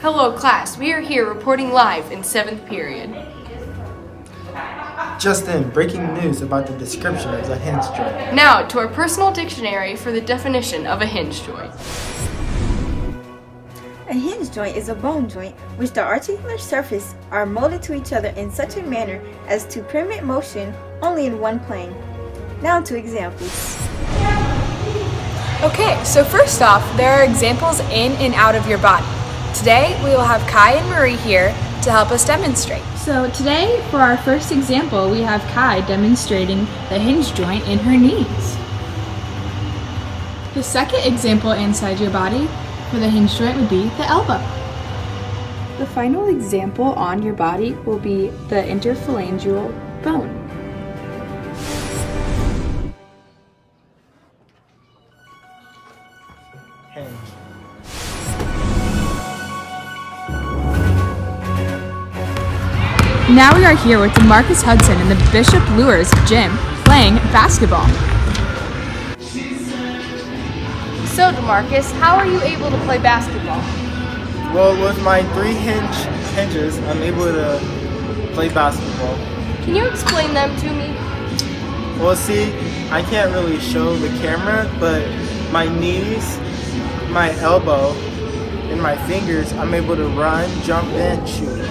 Hello class, we are here reporting live in 7th period. Just in, breaking news about the description of the hinge joint. Now to our personal dictionary for the definition of a hinge joint. A hinge joint is a bone joint which the articular surfaces are molded to each other in such a manner as to permit motion only in one plane. Now to examples. Okay, so first off, there are examples in and out of your body. Today, we will have Kai and Marie here to help us demonstrate. So today, for our first example, we have Kai demonstrating the hinge joint in her knees. The second example inside your body for the hinge joint would be the elbow. The final example on your body will be the interphalangeal bone. Hinge. Now we are here with DeMarcus Hudson in the Bishop Lures gym playing basketball. So DeMarcus, how are you able to play basketball? Well, with my 3 hinges, I'm able to play basketball. Can you explain them to me? Well, see, I can't really show the camera, but my knees, my elbow, and my fingers, I'm able to run, jump, and shoot.